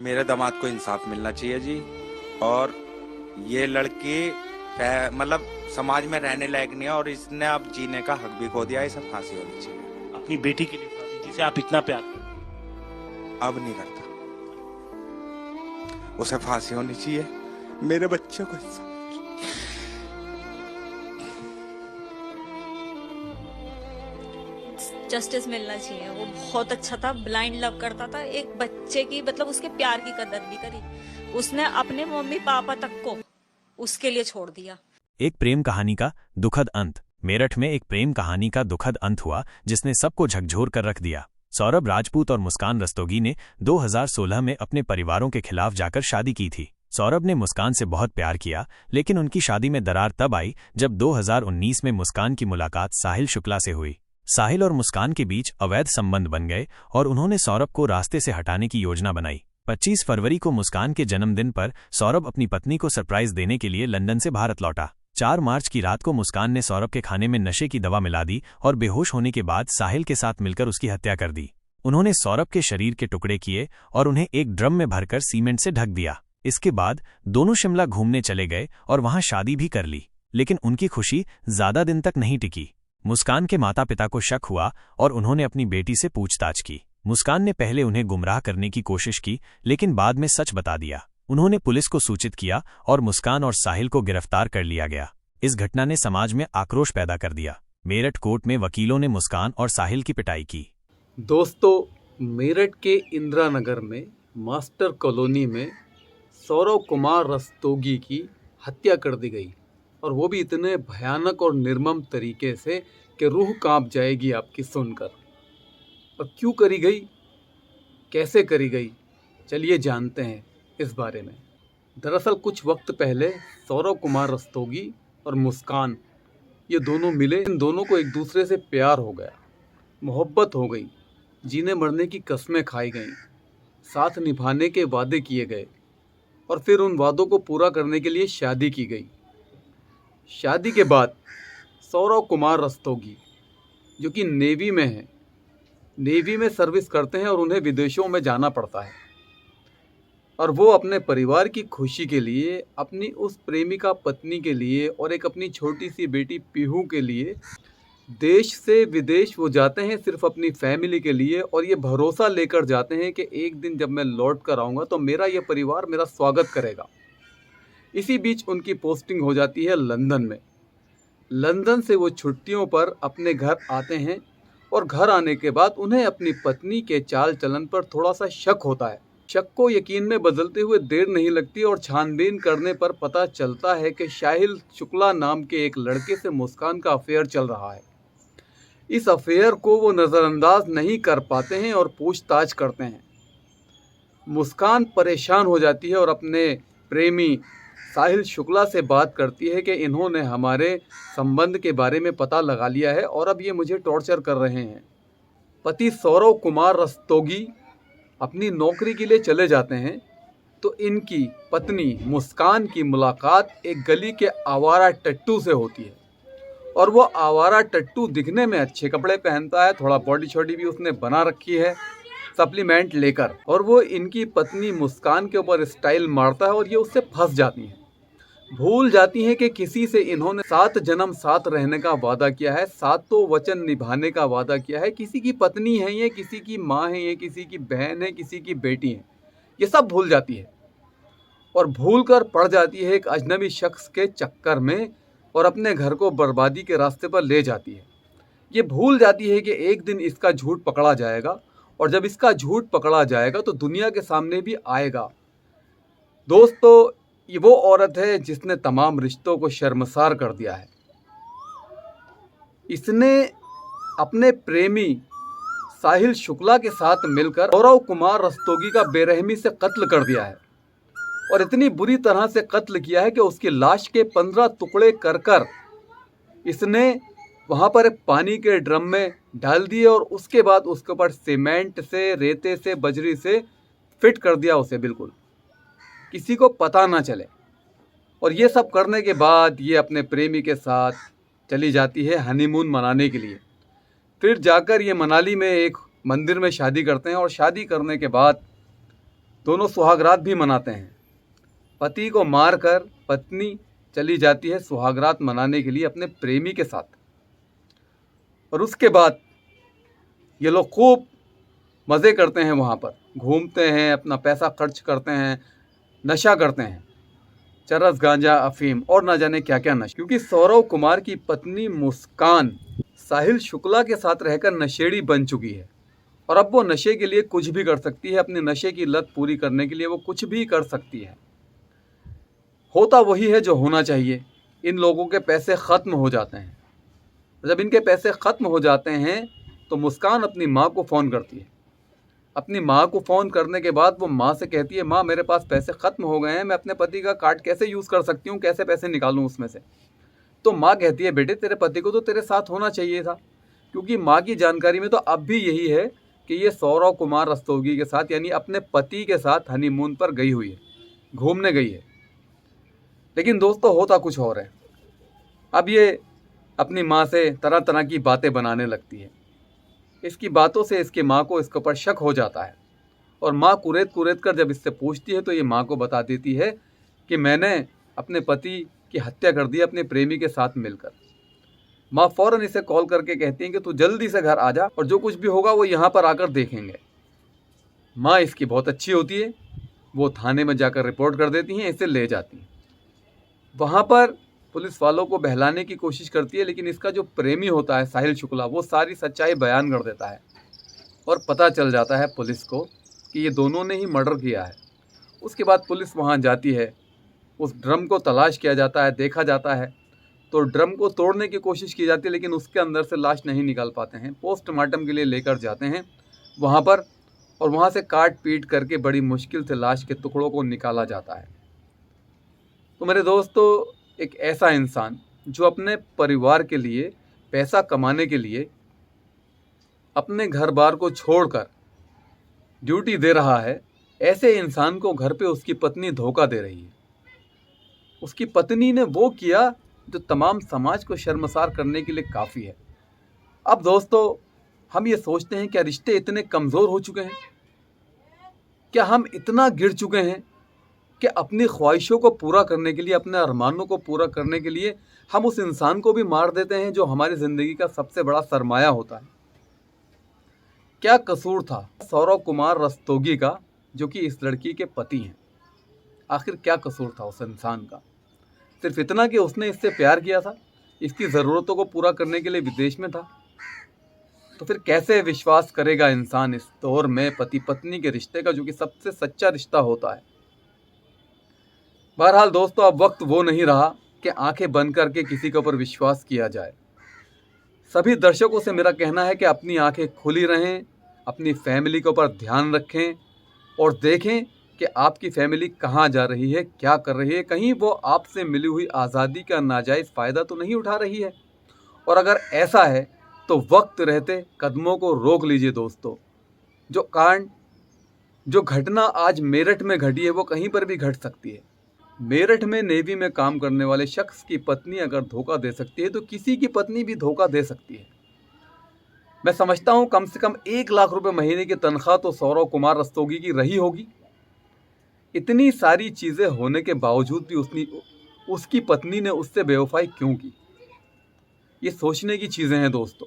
मेरे दामाद को इंसाफ मिलना चाहिए जी। और ये लड़की मतलब समाज में रहने लायक नहीं है और इसने अब जीने का हक भी खो दिया है। इसे फांसी होनी चाहिए। अपनी बेटी के लिए फांसी, जिसे आप इतना प्यार करते अब नहीं करता, उसे फांसी होनी चाहिए। मेरे बच्चे को इंसाफ। जस्टिस मिलना चाहिए। वो बहुत अच्छा था, ब्लाइंड लव करता था एक बच्चे की, मतलब उसके प्यार की कदर नहीं करी उसने। अपने मम्मी पापा तक को उसके लिए छोड़ दिया। एक प्रेम कहानी का दुखद अंत। मेरठ में एक प्रेम कहानी का दुखद अंत हुआ जिसने सबको झकझोर कर रख दिया। सौरभ राजपूत और मुस्कान रस्तोगी ने 2016 में अपने परिवारों के खिलाफ जाकर शादी की थी। सौरभ ने मुस्कान से बहुत प्यार किया, लेकिन उनकी शादी में दरार तब आई जब 2019 में मुस्कान की मुलाकात साहिल शुक्ला से हुई। साहिल और मुस्कान के बीच अवैध संबंध बन गए और उन्होंने सौरभ को रास्ते से हटाने की योजना बनाई। 25 फरवरी को मुस्कान के जन्मदिन पर सौरभ अपनी पत्नी को सरप्राइज देने के लिए लंदन से भारत लौटा। 4 मार्च की रात को मुस्कान ने सौरभ के खाने में नशे की दवा मिला दी और बेहोश होने के बाद साहिल के साथ मिलकर उसकी हत्या कर दी। उन्होंने सौरभ के शरीर के टुकड़े किए और उन्हें एक ड्रम में भरकर सीमेंट से ढक दिया। इसके बाद दोनों शिमला घूमने चले गए और वहां शादी भी कर ली, लेकिन उनकी खुशी ज्यादा दिन तक नहीं टिकी। मुस्कान के माता पिता को शक हुआ और उन्होंने अपनी बेटी से पूछताछ की। मुस्कान ने पहले उन्हें गुमराह करने की कोशिश की, लेकिन बाद में सच बता दिया। उन्होंने पुलिस को सूचित किया और मुस्कान और साहिल को गिरफ्तार कर लिया गया। इस घटना ने समाज में आक्रोश पैदा कर दिया। मेरठ कोर्ट में वकीलों ने मुस्कान और साहिल की पिटाई की। दोस्तों, मेरठ के इंदिरा नगर में मास्टर कॉलोनी में सौरव कुमार रस्तोगी की हत्या कर दी गई, और वो भी इतने भयानक और निर्मम तरीके से कि रूह कांप जाएगी आपकी सुनकर। और क्यों करी गई, कैसे करी गई, चलिए जानते हैं इस बारे में। दरअसल कुछ वक्त पहले सौरव कुमार रस्तोगी और मुस्कान, ये दोनों मिले। इन दोनों को एक दूसरे से प्यार हो गया, मोहब्बत हो गई, जीने मरने की कस्में खाई गईं, साथ निभाने के वादे किए गए और फिर उन वादों को पूरा करने के लिए शादी की गई। शादी के बाद सौरव कुमार रस्तोगी, जो कि नेवी में हैं, नेवी में सर्विस करते हैं और उन्हें विदेशों में जाना पड़ता है, और वो अपने परिवार की खुशी के लिए, अपनी उस प्रेमिका पत्नी के लिए और एक अपनी छोटी सी बेटी पीहू के लिए देश से विदेश वो जाते हैं, सिर्फ अपनी फैमिली के लिए। और ये भरोसा लेकर जाते हैं कि एक दिन जब मैं लौट कर आऊँगा तो मेरा ये परिवार मेरा स्वागत करेगा। इसी बीच उनकी पोस्टिंग हो जाती है लंदन में। लंदन से वो छुट्टियों पर अपने घर आते हैं और घर आने के बाद उन्हें अपनी पत्नी के चाल चलन पर थोड़ा सा शक होता है। शक को यकीन में बदलते हुए देर नहीं लगती और छानबीन करने पर पता चलता है कि साहिल शुक्ला नाम के एक लड़के से मुस्कान का अफेयर चल रहा है। इस अफेयर को वो नज़रअंदाज नहीं कर पाते हैं और पूछताछ करते हैं। मुस्कान परेशान हो जाती है और अपने प्रेमी साहिल शुक्ला से बात करती है कि इन्होंने हमारे संबंध के बारे में पता लगा लिया है और अब ये मुझे टॉर्चर कर रहे हैं। पति सौरव कुमार रस्तोगी अपनी नौकरी के लिए चले जाते हैं तो इनकी पत्नी मुस्कान की मुलाकात एक गली के आवारा टट्टू से होती है। और वो आवारा टट्टू दिखने में अच्छे कपड़े पहनता है, थोड़ा बॉडी शॉडी भी उसने बना रखी है सप्लीमेंट लेकर, और वो इनकी पत्नी मुस्कान के ऊपर स्टाइल मारता है और ये उससे फंस जाती हैं। भूल जाती हैं कि किसी से इन्होंने 7 जन्म साथ रहने का वादा किया है, 7 वचन निभाने का वादा किया है। किसी की पत्नी है ये, किसी की माँ है ये, किसी की बहन है, किसी की बेटी है, ये सब भूल जाती है और भूल कर पड़ जाती है एक अजनबी शख्स के चक्कर में और अपने घर को बर्बादी के रास्ते पर ले जाती है। ये भूल जाती है कि एक दिन इसका झूठ पकड़ा जाएगा, और जब इसका झूठ पकड़ा जाएगा तो दुनिया के सामने भी आएगा। दोस्तों, ये वो औरत है जिसने तमाम रिश्तों को शर्मसार कर दिया है। इसने अपने प्रेमी साहिल शुक्ला के साथ मिलकर सौरव कुमार रस्तोगी का बेरहमी से कत्ल कर दिया है, और इतनी बुरी तरह से कत्ल किया है कि उसकी लाश के 15 टुकड़े कर कर इसने वहाँ पर पानी के ड्रम में डाल दिए और उसके बाद उसके ऊपर सीमेंट से, रेते से, बजरी से फिट कर दिया उसे, बिल्कुल किसी को पता ना चले। और ये सब करने के बाद ये अपने प्रेमी के साथ चली जाती है हनीमून मनाने के लिए। फिर जाकर ये मनाली में एक मंदिर में शादी करते हैं और शादी करने के बाद दोनों सुहागरात भी मनाते हैं। पति को मारकर पत्नी चली जाती है सुहागरात मनाने के लिए अपने प्रेमी के साथ, और उसके बाद ये लोग खूब मज़े करते हैं, वहाँ पर घूमते हैं, अपना पैसा खर्च करते हैं, नशा करते हैं, चरस, गांजा, अफीम और ना जाने क्या क्या नशा। क्योंकि सौरव कुमार की पत्नी मुस्कान साहिल शुक्ला के साथ रहकर नशेड़ी बन चुकी है, और अब वो नशे के लिए कुछ भी कर सकती है। अपने नशे की लत पूरी करने के लिए वो कुछ भी कर सकती है। होता वही है जो होना चाहिए। इन लोगों के पैसे ख़त्म हो जाते हैं। जब इनके पैसे ख़त्म हो जाते हैं तो मुस्कान अपनी माँ को फ़ोन करती है। अपनी माँ को फ़ोन करने के बाद वो माँ से कहती है, माँ मेरे पास पैसे ख़त्म हो गए हैं, मैं अपने पति का कार्ड कैसे यूज़ कर सकती हूँ, कैसे पैसे निकालूँ उसमें से। तो माँ कहती है, बेटे तेरे पति को तो तेरे साथ होना चाहिए था, क्योंकि माँ की जानकारी में तो अब भी यही है कि ये सौरव कुमार रस्तोगी के साथ, यानी अपने पति के साथ हनीमून पर गई हुई है, घूमने गई है। लेकिन दोस्तों होता कुछ और है। अब ये अपनी माँ से तरह तरह की बातें बनाने लगती है। इसकी बातों से इसकी माँ को इसके ऊपर शक हो जाता है, और माँ कुरेद कर जब इससे पूछती है तो ये माँ को बता देती है कि मैंने अपने पति की हत्या कर दी अपने प्रेमी के साथ मिलकर। माँ फ़ौरन इसे कॉल करके कहती हैं कि तू जल्दी से घर आ जा, और जो कुछ भी होगा वो यहाँ पर आकर देखेंगे। माँ इसकी बहुत अच्छी होती है, वो थाने में जाकर रिपोर्ट कर देती हैं, इसे ले जाती हैं। वहाँ पर पुलिस वालों को बहलाने की कोशिश करती है, लेकिन इसका जो प्रेमी होता है साहिल शुक्ला, वो सारी सच्चाई बयान कर देता है, और पता चल जाता है पुलिस को कि ये दोनों ने ही मर्डर किया है। उसके बाद पुलिस वहाँ जाती है, उस ड्रम को तलाश किया जाता है, देखा जाता है, तो ड्रम को तोड़ने की कोशिश की जाती है, लेकिन उसके अंदर से लाश नहीं निकाल पाते हैं। पोस्टमार्टम के लिए लेकर जाते हैं वहाँ पर, और वहाँ से काट पीट करके बड़ी मुश्किल से लाश के टुकड़ों को निकाला जाता है। तो मेरे दोस्तों, एक ऐसा इंसान जो अपने परिवार के लिए, पैसा कमाने के लिए अपने घर बार को छोड़कर ड्यूटी दे रहा है, ऐसे इंसान को घर पे उसकी पत्नी धोखा दे रही है। उसकी पत्नी ने वो किया जो तमाम समाज को शर्मसार करने के लिए काफ़ी है। अब दोस्तों, हम ये सोचते हैं क्या रिश्ते इतने कमज़ोर हो चुके हैं? क्या हम इतना गिर चुके हैं कि अपनी ख्वाहिशों को पूरा करने के लिए, अपने अरमानों को पूरा करने के लिए हम उस इंसान को भी मार देते हैं जो हमारी ज़िंदगी का सबसे बड़ा सरमाया होता है? क्या कसूर था सौरव कुमार रस्तोगी का, जो कि इस लड़की के पति हैं? आखिर क्या कसूर था उस इंसान का? सिर्फ इतना कि उसने इससे प्यार किया था, इसकी ज़रूरतों को पूरा करने के लिए विदेश में था। तो फिर कैसे विश्वास करेगा इंसान इस दौर में पति पत्नी के रिश्ते का, जो कि सबसे सच्चा रिश्ता होता है? बहरहाल दोस्तों, अब वक्त वो नहीं रहा कि आंखें बंद करके किसी के ऊपर विश्वास किया जाए। सभी दर्शकों से मेरा कहना है कि अपनी आंखें खुली रहें, अपनी फैमिली के ऊपर ध्यान रखें, और देखें कि आपकी फैमिली कहाँ जा रही है, क्या कर रही है, कहीं वो आपसे मिली हुई आज़ादी का नाजायज़ फ़ायदा तो नहीं उठा रही है। और अगर ऐसा है तो वक्त रहते कदमों को रोक लीजिए दोस्तों। जो कांड, जो घटना आज मेरठ में घटी है, वो कहीं पर भी घट सकती है। मेरठ में नेवी में काम करने वाले शख्स की पत्नी अगर धोखा दे सकती है तो किसी की पत्नी भी धोखा दे सकती है। मैं समझता हूँ कम से कम 1 लाख रुपए महीने की तनख्वाह तो सौरव कुमार रस्तोगी की रही होगी। इतनी सारी चीज़ें होने के बावजूद भी उसकी पत्नी ने उससे बेवफाई क्यों की? ये सोचने की चीज़ें हैं दोस्तों।